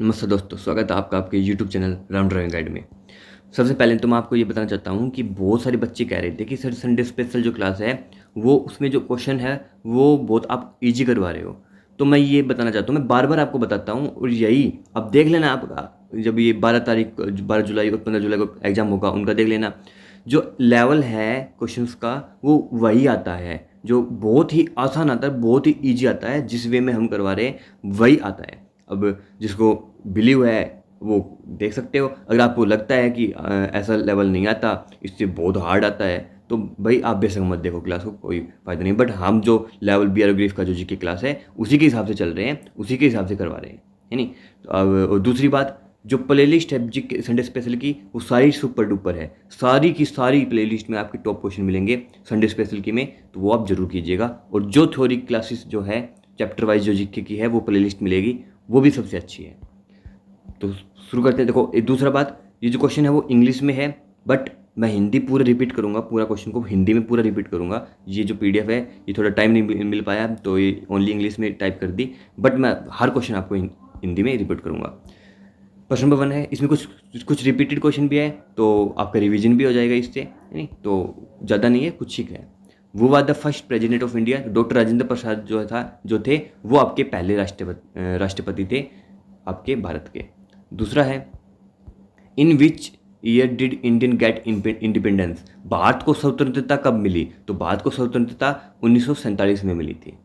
नमस्ते दोस्तों, स्वागत है आपका आपके YouTube channel round driving guide में। सबसे पहले तो मैं आपको ये बताना चाहता हूँ कि बहुत सारे बच्चे कह रहे थे कि सर संडे स्पेशल जो क्लास है वो उसमें जो क्वेश्चन है वो बहुत आप इजी करवा रहे हो। तो मैं ये बताना चाहता हूँ, मैं बार बार आपको बताता हूँ और यही अब देख लेना आपका जब ये 12 जुलाई और 15 जुलाई को एग्ज़ाम होगा उनका देख लेना। जो लेवल है क्वेश्चंस का वो वही आता है, जो बहुत ही आसान आता है, बहुत ही ईजी आता है, जिस वे में हम करवा रहे हैं वही आता है। अब जिसको बिलीव है वो देख सकते हो। अगर आपको लगता है कि ऐसा लेवल नहीं आता, इससे बहुत हार्ड आता है, तो भाई आप बेशक मत देखो क्लास को, कोई फ़ायदा नहीं। बट हम जो लेवल बियरोग्रीफ का जो जीके क्लास है उसी के हिसाब से चल रहे हैं, उसी के हिसाब से करवा रहे हैं, है नहीं। तो अब और दूसरी बात, जो प्लेलिस्ट है जीके संडे स्पेशल की वो सारी सुपर डुपर है। सारी की सारी प्लेलिस्ट में आपके टॉप क्वेश्चन मिलेंगे संडे स्पेशल की में, तो वो आप जरूर कीजिएगा। और जो थ्योरी क्लासेस जो है चैप्टर वाइज जो जीके की है वो प्लेलिस्ट मिलेगी, वो भी सबसे अच्छी है। तो शुरू करते हैं। देखो एक दूसरा बात, ये जो क्वेश्चन है वो इंग्लिश में है, बट मैं हिंदी पूरा रिपीट करूँगा, पूरा क्वेश्चन को हिंदी में पूरा रिपीट करूँगा। ये जो पीडीएफ है ये थोड़ा टाइम नहीं मिल पाया तो ये ओनली इंग्लिश में टाइप कर दी, बट मैं हर क्वेश्चन आपको हिंदी में रिपीट करूँगा। प्रश्न नंबर 1 है, इसमें कुछ कुछ रिपीटेड क्वेश्चन भी है तो आपका रिवीजन भी हो जाएगा इससे, है नहीं। तो ज़्यादा नहीं है, कुछ ही है। वो was the first president of India. Doctor Rajendra Prasad जो थे वो आपके पहले राष्ट्रपति थे आपके भारत के। दूसरा है, in which year did Indian get independence. Bharat को स्वतंत्रता कब मिली? तो भारत को स्वतंत्रता 1947 में मिली थी।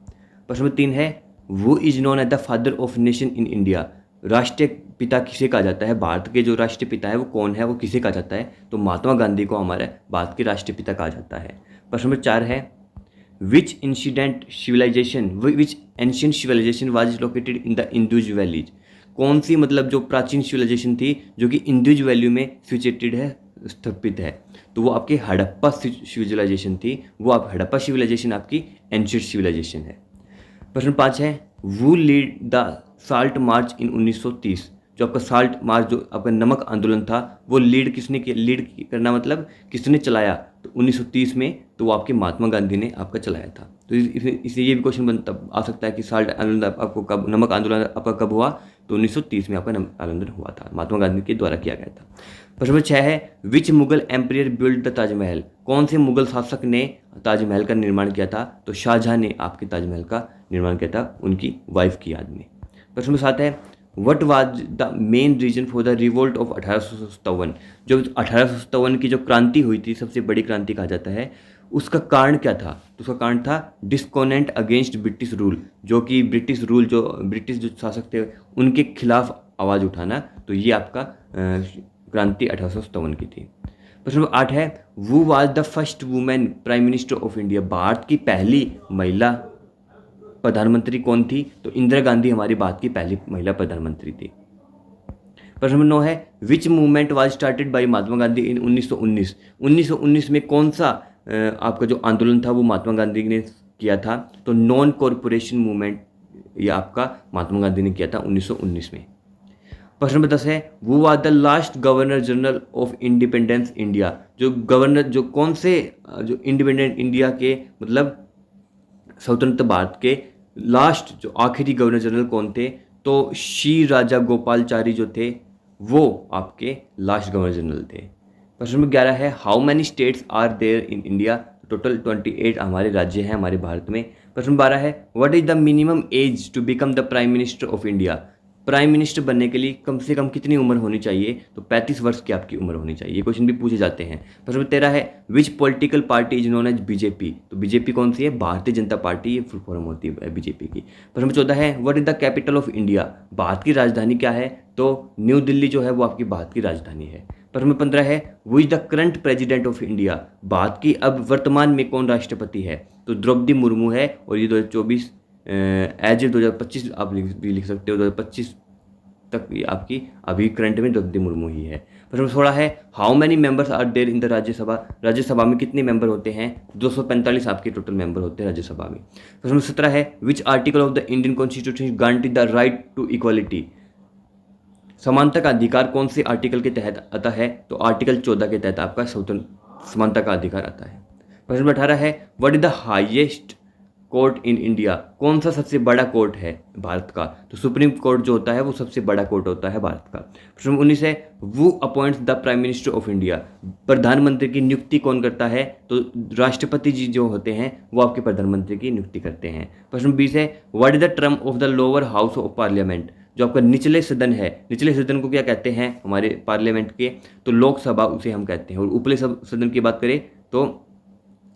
प्रश्न नंबर 3 है, who is known as the father of nation in India. राष्ट्रीय पिता किसे कहा जाता है? भारत के जो राष्ट्रीय पिता है वो कौन है, वो किसे कहा जाता है? तो महात्मा गांधी को हमारे भारत के राष्ट्रीय पिता कहा जाता है। प्रश्न नंबर 4 है, which ancient civilization was located in the Indus valleys. कौन सी मतलब जो प्राचीन सिविलाइजेशन थी जो कि इंडस वैल्यू में सिचुएटेड है, स्थापित है? तो वो आपकी हड़प्पा सिविलाइजेशन थी। वो आप हड़प्पा सिविलाइजेशन आपकी एंशियंट सिविलाइजेशन है। प्रश्न 5 है, वो लीड द साल्ट मार्च इन 1930। जो आपका साल्ट मार्च जो आपका नमक आंदोलन था वो लीड किसने किया? लीड करना मतलब किसने चलाया? तो 1930 में, तो वो आपके महात्मा गांधी ने आपका चलाया था। तो इसलिए ये भी क्वेश्चन बनता आ सकता है कि साल्ट आंदोलन आपको कब, नमक आंदोलन आपका कब हुआ? तो 1930 में आपका नमक आंदोलन हुआ था, महात्मा गांधी के द्वारा किया गया था। प्रश्न नंबर 6 है, which Mughal empire build the Taj Mahal. कौन से मुगल शासक ने ताजमहल का निर्माण किया था? तो शाहजहां ने आपके ताजमहल का निर्माण किया था उनकी वाइफ की याद में। प्रश्न नंबर 7 है, what was the main reason for the revolt of 1857। जो 1857 की जो क्रांति हुई थी, सबसे बड़ी क्रांति कहा जाता है, उसका कारण क्या था? तो उसका कारण था डिस्कोनेंट अगेंस्ट ब्रिटिश रूल। जो कि ब्रिटिश जो शासक थे उनके खिलाफ आवाज़ उठाना। तो ये आपका क्रांति 1857 की थी। प्रश्न नंबर 8 है, वो was the first women prime minister of India. भारत की पहली महिला प्रधानमंत्री कौन थी? तो इंदिरा गांधी हमारी भारत की पहली महिला प्रधानमंत्री थी। प्रश्न नंबर 9 है, which movement was started by Mahatma Gandhi in 1919। 1919 में कौन सा आपका जो आंदोलन था वो महात्मा गांधी ने किया था? तो नॉन कॉरपोरेशन मूवमेंट ये आपका महात्मा गांधी ने किया था 1919 में। प्रश्न नंबर 10 है, वो was the last governor general of independence India. जो गवर्नर जो कौन से जो इंडिपेंडेंट इंडिया के मतलब स्वतंत्र भारत के लास्ट जो आखिरी गवर्नर जनरल कौन थे? तो श्री राजा गोपालचारी जो थे वो आपके लास्ट गवर्नर जनरल थे। प्रश्न नंबर 11 है, how many states are there in India. Total 28 हमारे राज्य हैं हमारे भारत में। प्रश्न 12 है, what is the minimum age to become the prime minister of India. Prime minister बनने के लिए कम से कम कितनी उम्र होनी चाहिए? तो 35 वर्ष की आपकी उम्र होनी चाहिए। ये क्वेश्चन भी पूछे जाते हैं। प्रश्न नंबर 13 है, which political party is known as BJP. तो बीजेपी कौन सी है? भारतीय जनता पार्टी, ये फुल फॉर्म होती है बीजेपी की। प्रश्न नंबर 14 है, what is the capital of India. भारत की राजधानी क्या है? तो न्यू दिल्ली जो है वो आपकी भारत की राजधानी है। प्रश्न नंबर 15 है, who is the current president of India. भारत की अब वर्तमान में कौन राष्ट्रपति है? तो द्रौपदी मुर्मू है। और ये 2024 एज 2025 आप भी लिख सकते हो, 2025 तक ये आपकी अभी करंट में द्रौपदी मुर्मू ही है। प्रश्न 16 है, how many members are there in the Rajya Sabha. Rajya Sabha में कितने मेंबर होते हैं? 245 आपके टोटल मेंबर होते हैं राज्यसभा में। प्रश्न 17 है, which article of the Indian constitution guarantee the right to equality. समानता का अधिकार कौन से आर्टिकल के तहत आता है? तो आर्टिकल 14 के तहत आपका समानता का अधिकार आता है। प्रश्न 18 है, what is the highest court in India, कौन सा सबसे बड़ा कोर्ट है भारत का? तो सुप्रीम कोर्ट जो होता है वो सबसे बड़ा कोर्ट होता है भारत का। प्रश्न 19 है, वो appoints the prime minister of India, प्रधानमंत्री की नियुक्ति कौन करता है? तो राष्ट्रपति जी जो होते हैं वो आपके प्रधानमंत्री की नियुक्ति करते हैं। प्रश्न 20 है, what is the term of the lower house of parliament, जो आपका निचले सदन है, निचले सदन को क्या कहते हैं हमारे पार्लियामेंट के? तो लोकसभा उसे हम कहते हैं। और उपले सदन की बात करें तो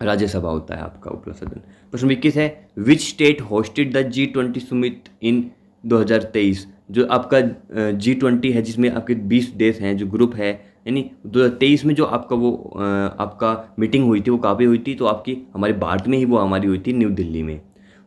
राज्यसभा होता है आपका उपला सदन। प्रश्न 21 है, which state hosted the G20 summit in 2023, जो आपका G20 है जिसमें आपके 20 देश हैं, जो ग्रुप है, यानी 2023 में जो आपका वो आपका मीटिंग हुई थी वो कहाँ पे हुई थी? तो आपकी हमारे भारत में ही वो हमारी हुई थी, न्यू दिल्ली में।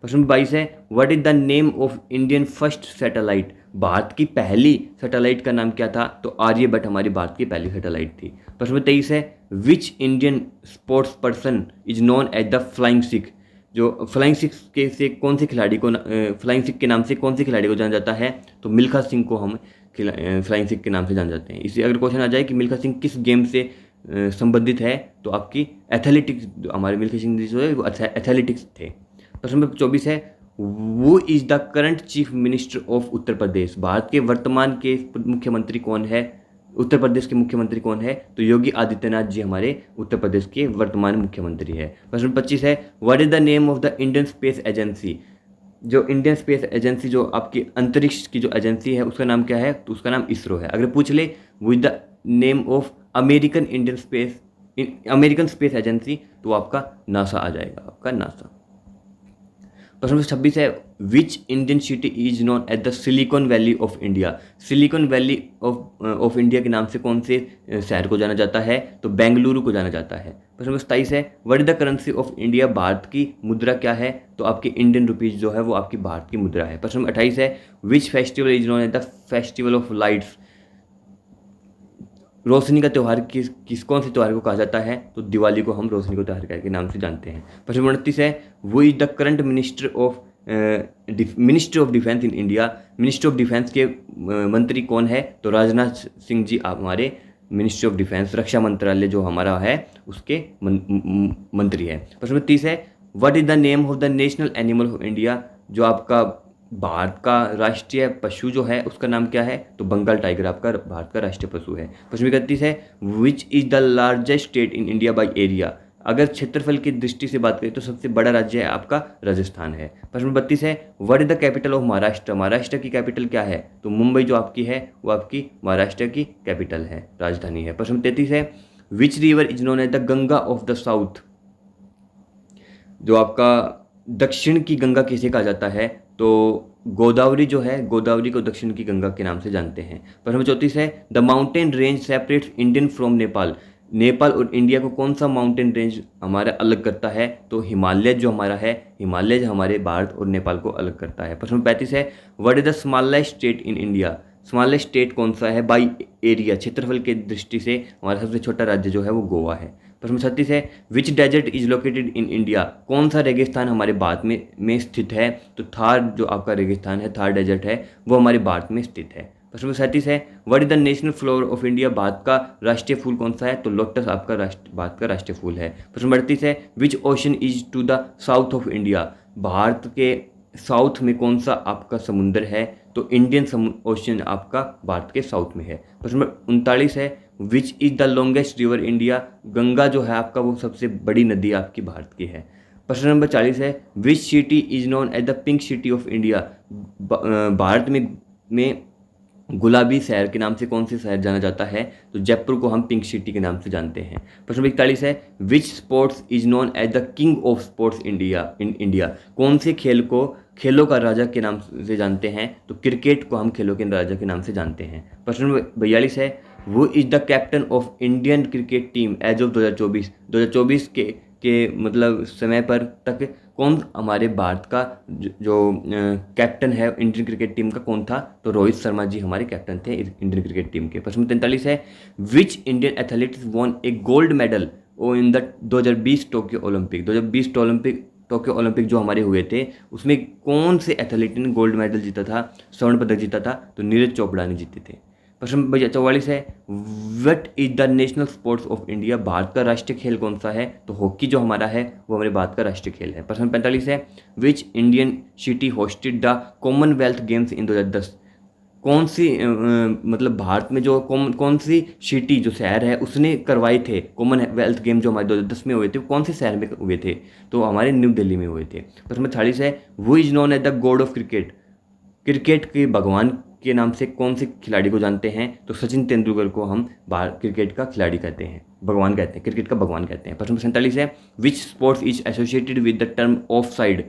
प्रश्न 22 है, what is the name of Indian first satellite, Bharat की पहली सैटेलाइट का नाम क्या था? तो आर्यभट्ट हमारी भारत की पहली सैटेलाइट थी। प्रश्न 23 है, which Indian sports person is known as the flying Sikh, जो फ्लाइंग सिख के से कौन से खिलाड़ी को फ्लाइंग सिख के नाम से कौन से खिलाड़ी को जाना जाता है? तो मिल्खा सिंह को हम फ्लाइंग सिख के नाम से जान जाते हैं। इसी अगर क्वेश्चन आ जाए कि मिल्खा सिंह किस गेम से संबंधित है, तो आपकी एथलेटिक्स, हमारे मिल्खा सिंह जो है वो एथलेटिक्स थे। प्रश्न नंबर 24 है, who is the current chief minister of Uttar Pradesh, Bharat के वर्तमान के मुख्यमंत्री कौन है? उत्तर प्रदेश के मुख्यमंत्री कौन है? तो योगी आदित्यनाथ जी हमारे उत्तर प्रदेश के वर्तमान मुख्यमंत्री है। प्रश्न 25 है, what is the name of the Indian space agency, जो इंडियन स्पेस एजेंसी जो आपकी अंतरिक्ष की जो एजेंसी है उसका नाम क्या है? तो उसका नाम इसरो है। अगर पूछ ले with the name of American space agency, तो आपका नासा आ जाएगा, आपका नासा। प्रश्न नंबर 26 है, which Indian city is known as the Silicon Valley of India, Silicon Valley of India के नाम से कौन से शहर को जाना जाता है? तो बेंगलुरु को जाना जाता है। प्रश्न नंबर 27 है, what is the currency of India, भारत की मुद्रा क्या है? तो आपकी इंडियन रुपीज जो है वो आपकी भारत की मुद्रा है। प्रश्न नंबर 28 है, which festival is known as the festival of lights, रोशनी का त्यौहार कौन से त्यौहार को कहा जाता है? तो दिवाली को हम रोशनी का त्यौहार के नाम से जानते हैं। प्रश्न 29 है, who is the current minister of defence in India, minister of defence के मंत्री कौन है? तो राजनाथ सिंह जी आप हमारे मिनिस्ट्री ऑफ डिफेंस, रक्षा मंत्रालय जो हमारा है उसके मंत्री है। प्रश्न नंबर 30 है, what is the name of the national animal of India, जो आपका भारत का राष्ट्रीय पशु जो है उसका नाम क्या है? तो बंगाल टाइगर आपका भारत का राष्ट्रीय पशु है। प्रश्न 31 है, which is the largest state in India by area, अगर क्षेत्रफल की दृष्टि से बात करें तो सबसे बड़ा राज्य है आपका राजस्थान है। प्रश्न 32 है, what is the capital of Maharashtra, Maharashtra की कैपिटल क्या है? तो मुंबई जो आपकी है वो आपकी महाराष्ट्र की कैपिटल है, राजधानी है। प्रश्न 33 है, which river is known as the Ganga of the south, जो आपका दक्षिण की गंगा किसे कहा जाता है? तो गोदावरी जो है, गोदावरी को दक्षिण की गंगा के नाम से जानते हैं। प्रश्न नंबर 34 है, the mountain range separates Indian from Nepal, Nepal और इंडिया को कौन सा माउंटेन रेंज हमारा अलग करता है? तो हिमालय जो हमारा है, हिमालय हमारे भारत और नेपाल को अलग करता है। प्रश्न नंबर 35 है, what is the smallest state in India, smallest state कौन सा है बाई एरिया, क्षेत्रफल की दृष्टि से हमारा सबसे छोटा राज्य जो है वो गोवा है। प्रश्न 36 है, which desert is located in India, कौन सा रेगिस्तान हमारे भारत में स्थित है? तो थार जो आपका रेगिस्तान है, थार डेजर्ट है, वो हमारे भारत में स्थित है। प्रश्न नंबर 37 है, what is the national flower of India, Bharat का राष्ट्रीय फूल कौन सा है? तो लोटस आपका भारत का राष्ट्रीय फूल है। प्रश्न नंबर 38 है, which ocean is to the south of India, Bharat के साउथ में कौन सा आपका समुद्र है? तो इंडियन ओशन आपका भारत के साउथ में है। प्रश्न नंबर 39 है, which is the longest river India, Ganga जो है आपका वो सबसे बड़ी नदी आपकी भारत की है। प्रश्न नंबर 40 है, which city is known as the pink city of India, भारत में गुलाबी शहर के नाम से कौन से शहर जाना जाता है? तो जयपुर को हम पिंक सिटी के नाम से जानते हैं। प्रश्न नंबर 41 है, which sports is known as the king of sports India, कौन से खेल को खेलों का राजा के नाम से जानते हैं? तो क्रिकेट को हम खेलों के राजा के नाम से जानते हैं। प्रश्न नंबर 42 है, who is the captain of Indian cricket team as of 2024 के मतलब समय पर तक कौन हमारे भारत का जो कैप्टन है इंडियन क्रिकेट टीम का कौन था? तो रोहित शर्मा जी हमारे कैप्टन थे इंडियन क्रिकेट टीम के। प्रश्न 43 है, which Indian athletes won a gold medal in the 2020 Tokyo Olympic, 2020 Tokyo Olympic जो हमारे हुए थे उसमें कौन से एथलीट ने गोल्ड मेडल जीता था, स्वर्ण पदक जीता था? तो नीरज चोपड़ा ने जीते थे। प्रश्न नंबर 44 है, what is the national sports of India, Bharat का राष्ट्रीय खेल कौन सा है? तो हॉकी जो हमारा है वो हमारे भारत का राष्ट्रीय खेल है। प्रश्न 45 है, which Indian city hosted the Commonwealth Games in 2010, कौन सी मतलब भारत में जो कौन सी सिटी जो शहर है उसने करवाए थे कॉमनवेल्थ गेम जो हमारे 2010 में हुए थे, कौन से शहर में हुए थे? तो हमारे न्यू दिल्ली में हुए थे। प्रश्न नंबर 46 है, who is known as the god of cricket, cricket के भगवान के नाम से कौन से खिलाड़ी को जानते हैं? तो सचिन तेंदुलकर को हम क्रिकेट का खिलाड़ी कहते हैं, भगवान कहते हैं, क्रिकेट का भगवान कहते हैं। प्रश्न नंबर 47 है, which sports is associated with the term of side,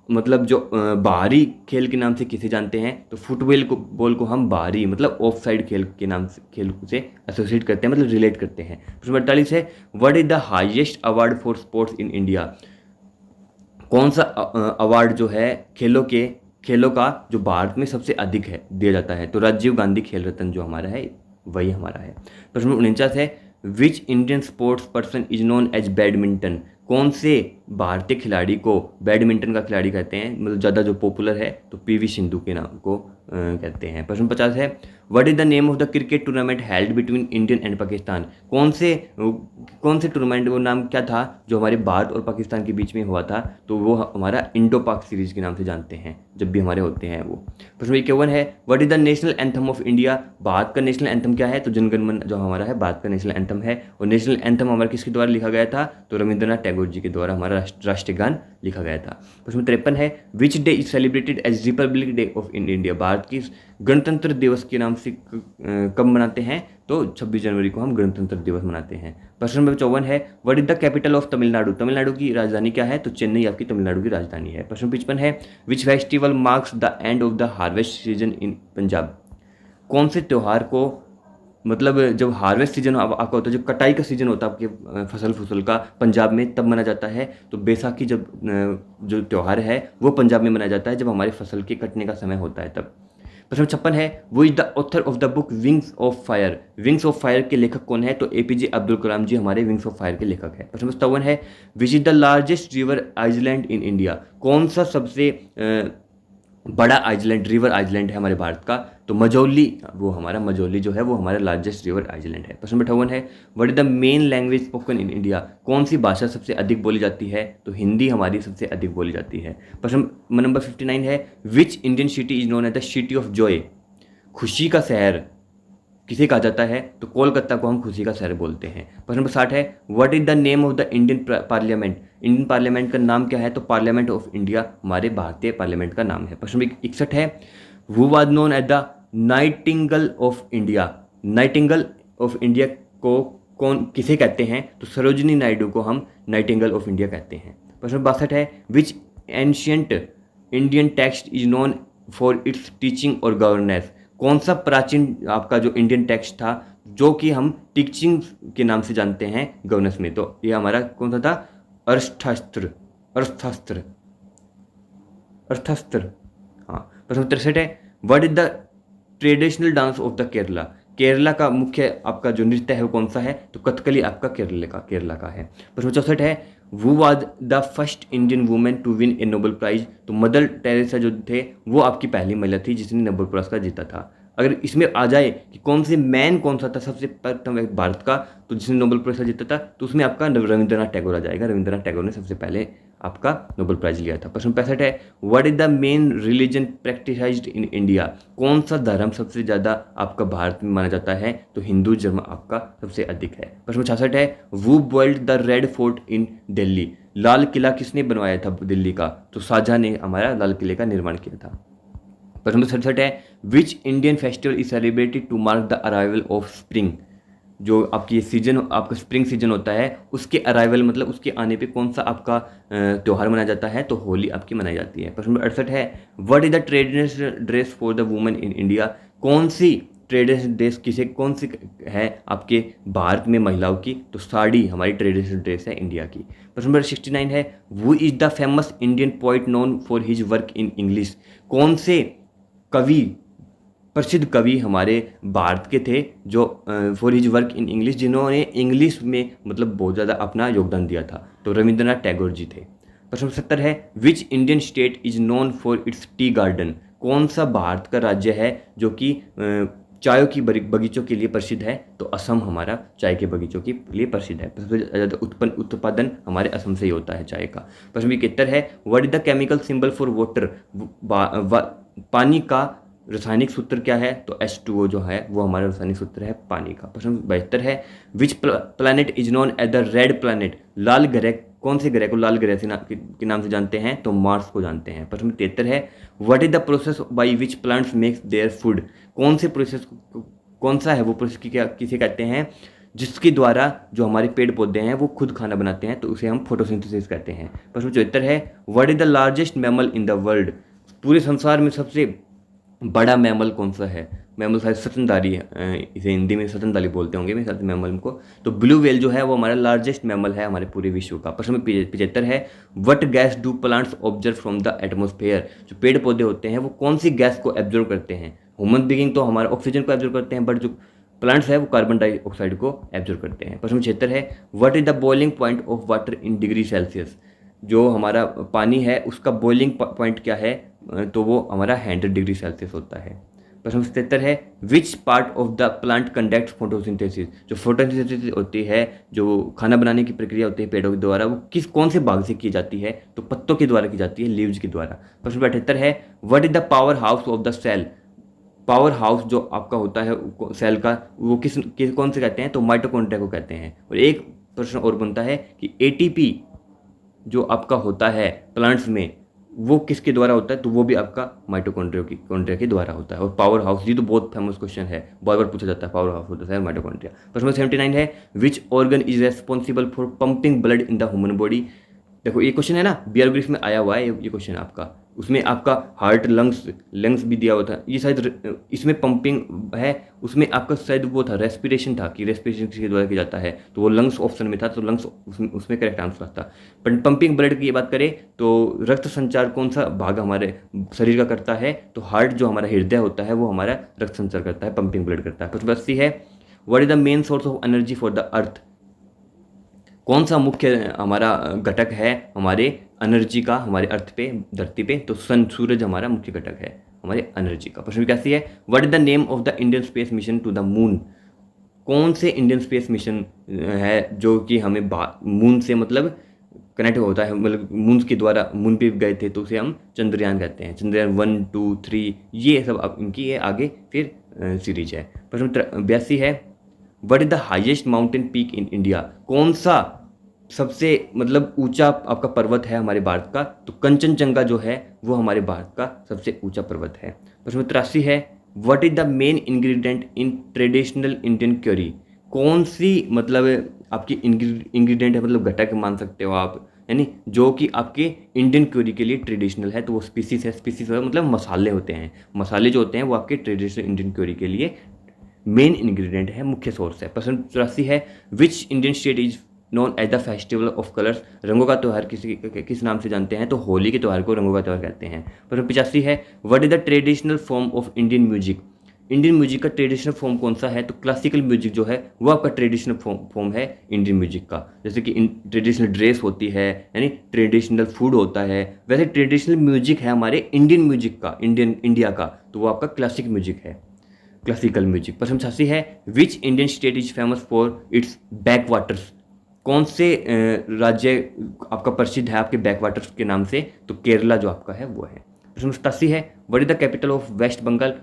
मतलब जो बाहरी खेल के नाम से किसे जानते हैं? तो फुटबॉल को बॉल को हम बाहरी मतलब ऑफ साइड खेल के नाम से खेल से एसोसिएट करते हैं, मतलब रिलेट करते हैं। प्रश्न 48 है, what is the highest award for sports in India, कौन सा अवार्ड जो है खेलों का जो भारत में सबसे अधिक है दिया जाता है? तो राजीव गांधी खेल रत्न जो हमारा है वही हमारा है। प्रश्न 49 है, which Indian sports person is known as badminton, कौन से भारतीय खिलाड़ी को बैडमिंटन का खिलाड़ी कहते हैं, मतलब ज़्यादा जो पॉपुलर है तो पीवी सिंधु के नाम को कहते हैं। प्रश्न 50 है, what is the name of the cricket tournament held between Indian and Pakistan, कौन से टूर्नामेंट वो नाम क्या था जो हमारे भारत और पाकिस्तान के बीच में हुआ था? तो वो हमारा इंडो पाक सीरीज़ के नाम से जानते हैं जब भी हमारे होते हैं वो। प्रश्न 51 है, what is the national anthem of India, Bharat का नेशनल एंथम क्या है? तो जनगण मन जो हमारा है भारत का नेशनल एंथम है। और नेशनल एंथम हमारा किसके द्वारा लिखा गया था? तो रविंद्रनाथ टैगोर जी के द्वारा हमारा राष्ट्रीय गान लिखा गया था। प्रश्न 53 है, which day is celebrated as Republic Day of India, भारत की गणतंत्र दिवस के नाम से कब मनाते हैं? तो 26 जनवरी को हम गणतंत्र दिवस मनाते हैं। प्रश्न नंबर 54 है, what is the capital of Tamil Nadu, Tamil Nadu की राजधानी क्या है? तो चेन्नई आपकी तमिलनाडु की राजधानी है। प्रश्न 55 है, which festival marks the end of the harvest season in Punjab, कौन से त्यौहार को मतलब जब हार्वेस्ट सीजन आपका होता है, जब कटाई का सीजन होता है आपके फसल का पंजाब में, तब मनाया जाता है? तो बैसाखी जब जो त्यौहार है वो पंजाब में मनाया जाता है जब हमारे फसल के कटने का समय होता है तब। प्रश्न 56 है, who is the author of the book wings of fire, wings of fire के लेखक कौन है? तो एपीजे अब्दुल कलाम जी हमारे विंग्स ऑफ फायर के लेखक है। प्रश्न 57 है, which is the largest river island in India, कौन सा सबसे बड़ा आइलैंड रिवर आइलैंड है हमारे भारत का? तो मजौली, वो हमारा मजौली जो है वो हमारा लार्जेस्ट रिवर आइलैंड है। प्रश्न 58 है, what is the main language spoken in India, कौन सी भाषा सबसे अधिक बोली जाती है? तो हिंदी हमारी सबसे अधिक बोली जाती है। प्रश्न नंबर 59 है, which Indian city is known as the city of joy, खुशी का शहर किसे कहा जाता है? तो कोलकाता को हम खुशी का शहर बोलते हैं। प्रश्न नंबर 60 है, what is the name of the Indian parliament, Indian parliament का नाम क्या है? तो पार्लियामेंट ऑफ इंडिया हमारे भारतीय पार्लियामेंट का नाम है। प्रश्न नंबर 61 है, who was known as the nightingale of India, nightingale of India को कौन किसे कहते हैं? तो सरोजिनी नायडू को हम नाइटिंगेल ऑफ इंडिया कहते हैं। प्रश्न नंबर 62 है, which ancient Indian text is known for its teaching और गवर्नेंस, कौन सा प्राचीन आपका जो इंडियन टेक्स्ट था जो कि हम टीचिंग के नाम से जानते हैं गवर्नेंस में? तो ये हमारा कौन सा था? अर्थशास्त्र, अर्थशास्त्र, अर्थशास्त्र। हाँ। प्रश्न 63 है, what is the traditional dance of the Kerala, Kerala का मुख्य आपका जो नृत्य है वो कौन सा है? तो कथकली आपका केरला का है। प्रश्न 64 है, वो was the first Indian women to win a Nobel prize, तो मदर टेरेसा जो थे वो आपकी पहली महिला थी जिसने नोबेल पुरस्कार जीता था। अगर इसमें आ जाए कि कौन सा था सबसे प्रथम भारत का तो जिसने नोबेल पुरस्कार जीता था, तो उसमें आपका रविंद्रनाथ टैगोर आ जाएगा। रविंद्रनाथ टैगोर ने सबसे पहले आपका नोबेल प्राइज लिया था। प्रश्न 65 है, what is the main religion practised in India, कौन सा धर्म सबसे ज़्यादा आपका भारत में माना जाता है? तो हिंदू धर्म आपका सबसे अधिक है। प्रश्न 66 है, वू बिल्ड द रेड फोर्ट इन दिल्ली, लाल किला किसने बनवाया था दिल्ली का? तो शाहजहां ने हमारा लाल किले का निर्माण किया था। प्रश्न नंबर 67 है, which Indian festival is celebrated to mark the arrival of spring, जो आपकी सीजन आपका स्प्रिंग सीजन होता है उसके अराइवल मतलब उसके आने पे कौन सा आपका त्यौहार मनाया जाता है? तो होली आपकी मनाई जाती है। प्रश्न नंबर 68 है, what is the traditional dress for the women in India, कौन सी ट्रेडिशनल ड्रेस कौन सी है आपके भारत में महिलाओं की? तो साड़ी हमारी ट्रेडिशनल ड्रेस है इंडिया की। प्रश्न नंबर 69 है, who is the famous Indian poet known for his work in English, कौन से कवि प्रसिद्ध कवि हमारे भारत के थे जो for his work in English, जिन्होंने इंग्लिश में मतलब बहुत ज़्यादा अपना योगदान दिया था? तो रविंद्रनाथ टैगोर जी थे। प्रश्न 70 है, which Indian state is known for it's tea garden, कौन सा भारत का राज्य है जो कि चाय की बगीचों के लिए प्रसिद्ध है, तो असम हमारा चाय के बगीचों के लिए प्रसिद्ध है। सबसे ज़्यादा उत्पादन हमारे असम से ही होता है चाय का। प्रश्न 71 है, what is the chemical symbol for water? पानी का रासायनिक सूत्र क्या है? तो H2O जो है वो हमारा रासायनिक सूत्र है पानी का। प्रश्न 72 है, which planet is known as the red planet? लाल ग्रह, कौन से ग्रह को लाल ग्रह के नाम से जानते हैं? तो मार्स को जानते हैं। प्रश्न 73 है, what is the process by which plants makes their food? कौन से प्रोसेस, कौन सा है वो प्रोसेस की क्या किसे कहते हैं जिसके द्वारा जो हमारे पेड़ पौधे हैं वो खुद खाना बनाते हैं? तो उसे हम फोटोसिंथेसिस कहते हैं। प्रश्न 74 है, what is the largest mammal in the world? पूरे संसार में सबसे बड़ा मैमल कौन सा है? मैमल शायद स्तनधारी है, इसे हिंदी में स्तनधारी बोलते होंगे मेरे साथ मैमल को। तो ब्लू व्हेल जो है वो हमारा लार्जेस्ट मैमल है हमारे पूरे विश्व का। प्रश्न 75 है, what gas do plants observe from the atmosphere? जो पेड़ पौधे होते हैं वो कौन सी गैस को एब्जॉर्व करते हैं? ह्यूमन बीइंग तो हमारा ऑक्सीजन को एब्जॉर्व करते हैं, बट जो प्लांट्स है वो कार्बन डाइऑक्साइड को एब्जॉर्व करते हैं। प्रश्न 76 है, what is the boiling point of water in degree Celsius? जो हमारा पानी है उसका बॉइलिंग पॉइंट क्या है? तो वो हमारा 100 डिग्री सेल्सियस होता है। प्रश्न 77 है, which part of the plant conduct photosynthesis? जो फोटोसिंथेसिस होती है, जो खाना बनाने की प्रक्रिया होती है पेड़ों के द्वारा, वो कौन से भाग से की जाती है? तो पत्तों के द्वारा की जाती है, लीव्स के द्वारा। प्रश्न 78 है, what is the power house of the cell? Power house जो आपका होता है सेल का, वो कौन से कहते हैं? तो माइटोकॉन्ड्रिया को कहते हैं। और एक प्रश्न और बनता है कि एटीपी जो आपका होता है प्लांट्स में वो किसके द्वारा होता है? तो वो भी आपका माइटोकॉन्ड्रिया के द्वारा होता है। और पावर हाउस, ये तो बहुत फेमस क्वेश्चन है, बार बार पूछा जाता है, पावर हाउस होता है माइटोकॉन्ड्रिया। प्रश्न 79 है, which organ is responsible for pumping blood in the human body? देखो ये क्वेश्चन है ना, बियर ग्रिफ में आया हुआ है ये क्वेश्चन आपका। उसमें आपका हार्ट, लंग्स भी दिया हुआ था। ये शायद इसमें पंपिंग है, उसमें आपका शायद वो था रेस्पिरेशन था कि रेस्पिरेशन किसके द्वारा किया जाता है, तो वो लंग्स ऑप्शन में था, तो लंग्स उसमें करेक्ट आंसर था। पंपिंग ब्लड की ये बात करें तो रक्त संचार कौन सा भाग हमारे शरीर का करता है? तो हार्ट जो हमारा हृदय होता है वो हमारा रक्त संचार करता है, पंपिंग ब्लड करता है। प्रश्न 80 है, what is the main source of energy for the earth? कौन सा मुख्य हमारा घटक है हमारे एनर्जी का हमारे अर्थ पे, धरती पे? तो सूरज हमारा मुख्य घटक है हमारे एनर्जी का। प्रश्न कैसी है, what is the name of the Indian space mission to the moon? कौन से इंडियन स्पेस मिशन है जो कि हमें मून से मतलब कनेक्ट होता है, मतलब मून के द्वारा मून पे गए थे, तो उसे हम चंद्रयान कहते हैं। चंद्रयान 1, 2, 3 ये सब अब इनकी ये आगे फिर सीरीज है। प्रश्न 82 है, what is the highest mountain peak in India? कौन सा सबसे मतलब ऊंचा आपका पर्वत है हमारे भारत का? तो कंचनजंगा जो है वो हमारे भारत का सबसे ऊंचा पर्वत है। प्रश्न 83 है, what is the main ingredient in traditional Indian curry? कौन सी मतलब आपकी इंग्रेडिएंट है, मतलब घटक मान सकते हो आप, यानी जो कि आपके इंडियन क्यूरी के लिए ट्रेडिशनल है, तो वो स्पीसीज है। स्पीसीज मतलब मसाले होते हैं, मसाले जो होते हैं वो आपके ट्रेडिशनल इंडियन क्यूरी के लिए मेन इंग्रेडिएंट है, मुख्य सोर्स है। प्रश्न 84 है, which Indian state is known as the festival of colours? रंगों का त्यौहार किस नाम से जानते हैं? तो होली के त्यौहार को रंगों का त्यौहार कहते हैं। प्रश्न 85 है, what is the traditional form of Indian music? Indian music का ट्रेडिशनल फॉर्म कौन सा है? तो क्लासिकल म्यूजिक जो है वो आपका ट्रेडिशनल फॉर्म है इंडियन म्यूजिक का। जैसे कि ट्रेडिशनल ड्रेस होती है, यानी ट्रेडिशनल फूड होता है, वैसे ट्रेडिशनल म्यूजिक है हमारे इंडियन म्यूजिक का, इंडिया का, तो वो आपका क्लासिक म्यूजिक है, क्लासिकल म्यूजिक। प्रश्न 86 है, which Indian state is famous for its back waters? कौन से राज्य आपका प्रसिद्ध है आपके बैक वाटर्स के नाम से? तो केरला जो आपका है वो है। प्रश्न 87 है, what is the capital of West Bengal?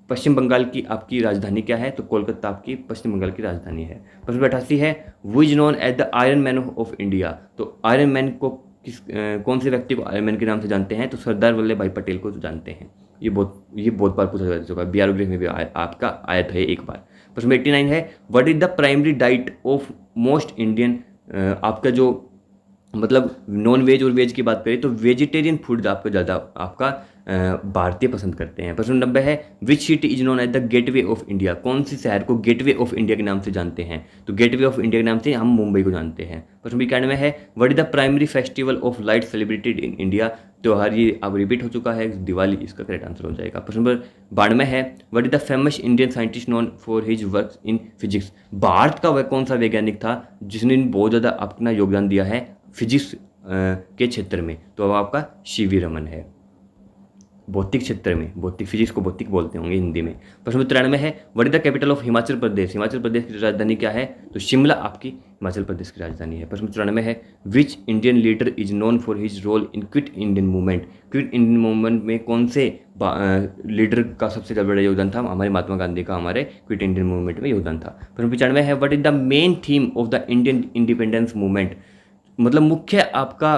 Paschim Bangal की आपकी राजधानी क्या है? तो कोलकाता आपकी पश्चिम बंगाल की राजधानी है। प्रश्न 88 है, who is known as the iron man of India? तो आयरन मैन को कौन से व्यक्ति को आयरन मैन के नाम से जानते हैं? तो सरदार वल्लभ भाई पटेल को जानते हैं। ये बहुत बार पूछा जा चुका है, बियारोग्राफी में भी आपका आया था एक बार। प्रश्न 89 है, what is the primary diet of most Indian? आपका जो मतलब नॉन वेज और वेज की बात करें तो वेजिटेरियन फूड आपको ज़्यादा आपका भारतीय पसंद करते हैं। प्रश्न 90 है, which city is known as the Gateway of India? कौन सी शहर को गेटवे ऑफ इंडिया के नाम से जानते हैं? तो गेटवे ऑफ इंडिया के नाम से हम मुंबई को जानते हैं। प्रश्न 91 है, what is the primary festival of light celebrated in India? त्यौहार ये अब रिपीट हो चुका है, दिवाली इसका करेक्ट आंसर हो जाएगा। प्रश्न नंबर 92 है, what is the famous Indian scientist known for his work in physics? Bharat का वह कौन सा वैज्ञानिक था जिसने बहुत ज़्यादा अपना योगदान दिया है फिजिक्स के क्षेत्र में? तो अब आपका सीवी रमन है। भौतिक क्षेत्र में, भौतिक फिजिक्स को भौतिक बोलते होंगे हिंदी में। प्रश्न नंबर 93 है what is the capital of Himachal Pradesh. Himachal Pradesh की राजधानी क्या है, तो शिमला आपकी हिमाचल प्रदेश की राजधानी है। प्रश्न नंबर 94 है which Indian leader is known for his role in quit Indian movement. Quit Indian movement में कौन से लीडर का सबसे ज़्यादा बड़ा योगदान था, हमारे महात्मा गांधी का हमारे क्विट इंडियन मूवमेंट में योगदान था। प्रश्न नंबर 95 है what is the main theme of the Indian independence movement. मतलब मुख्य आपका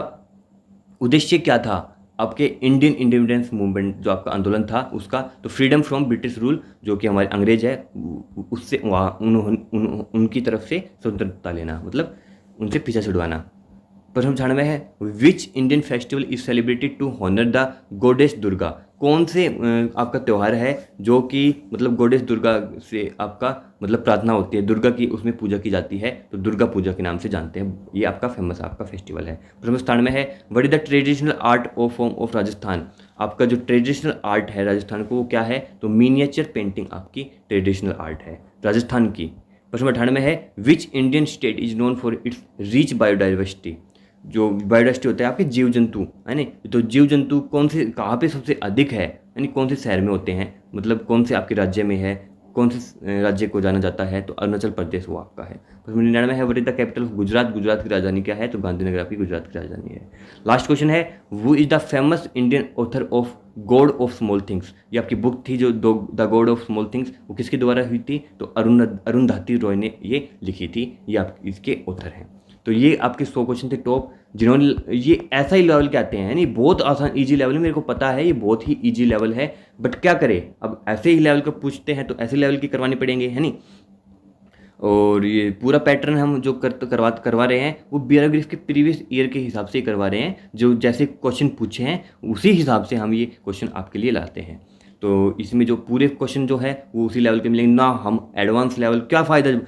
उद्देश्य क्या था आपके इंडियन इंडिपेंडेंस मूवमेंट जो आपका आंदोलन था उसका, तो फ्रीडम फ्रॉम ब्रिटिश रूल, जो कि हमारे अंग्रेज है उससे वहाँ उनकी तरफ से स्वतंत्रता लेना, मतलब उनसे पीछा छुड़वाना। प्रश्न 96 है which Indian festival is celebrated to honour the goddess Durga. कौन से आपका त्यौहार है जो कि मतलब गोडेस दुर्गा से आपका मतलब प्रार्थना होती है, दुर्गा की उसमें पूजा की जाती है, तो दुर्गा पूजा के नाम से जानते हैं, ये आपका फेमस आपका फेस्टिवल है। प्रथम स्थान में है what is the traditional art of form of Rajasthan. आपका जो ट्रेडिशनल आर्ट है राजस्थान को वो क्या है, तो मिनिएचर पेंटिंग आपकी ट्रेडिशनल आर्ट है राजस्थान की। प्रश्न 98 है which Indian state is known for it's rich biodiversity. जो बायोडाइवर्सिटी होता है आपके जीव जंतु है ना, तो जीव जंतु कौन से कहाँ पे सबसे अधिक है, यानी कौन से शहर में होते हैं, मतलब कौन से आपके राज्य में है, कौन से राज्य को जाना जाता है, तो अरुणाचल प्रदेश वो आपका है। प्रश्न 99 है what is the capital of Gujarat. Gujarat की राजधानी क्या है, तो गांधीनगर आपकी गुजरात की राजधानी है। लास्ट क्वेश्चन है who is the famous Indian author of God of small things. ये आपकी बुक थी जो the god of small things, वो किसके द्वारा हुई थी, तो अरुंधति रॉय ने ये लिखी थी, ये आप इसके ऑथर हैं। तो ये आपके 100 क्वेश्चन थे टॉप, जिन्होंने ये ऐसा ही लेवल के आते हैं, नहीं बहुत आसान इजी लेवल है, मेरे को पता है ये बहुत ही इजी लेवल है, बट क्या करें अब ऐसे ही लेवल का पूछते हैं तो ऐसे लेवल की करवाने पड़ेंगे है नहीं। और ये पूरा पैटर्न हम जो करवा रहे हैं वो बियरोग्राफ के प्रीवियस ईयर के हिसाब से ही करवा रहे हैं, जो जैसे क्वेश्चन पूछे हैं उसी हिसाब से हम ये क्वेश्चन आपके लिए लाते हैं। तो इसमें जो पूरे क्वेश्चन जो है वो उसी लेवल के मिलेंगे ना, हम एडवांस लेवल क्या फ़ायदा,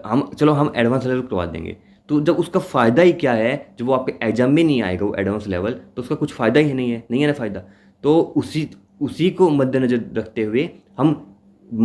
हम एडवांस लेवल करवा देंगे, तो जब उसका फ़ायदा ही क्या है, जब वो आपके एग्जाम में नहीं आएगा वो एडवांस लेवल, तो उसका कुछ फ़ायदा ही नहीं है ना फ़ायदा। तो उसी को मद्देनज़र रखते हुए हम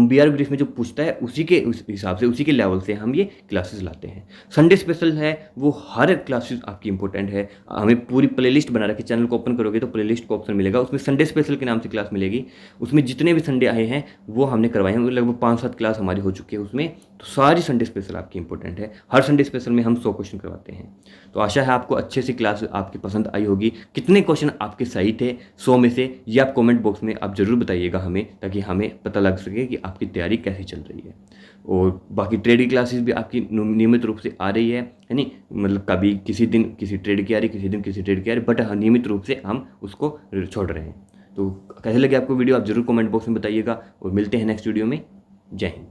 BR ग्रीफ में जो पूछता है उसी के हिसाब से उसी के लेवल से हम ये क्लासेस लाते हैं। संडे स्पेशल है वो हर क्लासेस आपकी इंपॉर्टेंट है, हमें पूरी प्लेलिस्ट बना रखी, चैनल को ओपन करोगे तो प्लेलिस्ट का ऑप्शन मिलेगा, उसमें संडे स्पेशल के नाम से क्लास मिलेगी। उसमें जितने भी संडे आए हैं वो हमने करवाए हैं, लगभग 5-7 क्लास हमारी हो चुकी है उसमें, तो सारी संडे स्पेशल आपकी इंपॉर्टेंट है। हर संडे स्पेशल में हम 100 क्वेश्चन करवाते हैं। तो आशा है आपको अच्छे से क्लास आपकी पसंद आई होगी। कितने क्वेश्चन आपके सही थे 100 में से, ये आप कमेंट बॉक्स में आप ज़रूर बताइएगा हमें, ताकि हमें पता लग सके कि आपकी तैयारी कैसी चल रही है। और बाकी ट्रेड की क्लासेस भी आपकी नियमित रूप से आ रही है नहीं, मतलब कभी किसी दिन किसी ट्रेड की आ रही, किसी दिन किसी ट्रेड की आ रही, बट नियमित रूप से हम उसको छोड़ रहे हैं। तो कैसे लगे आपको वीडियो आप ज़रूर कमेंट बॉक्स में बताइएगा, और मिलते हैं नेक्स्ट वीडियो में। जय हिंद।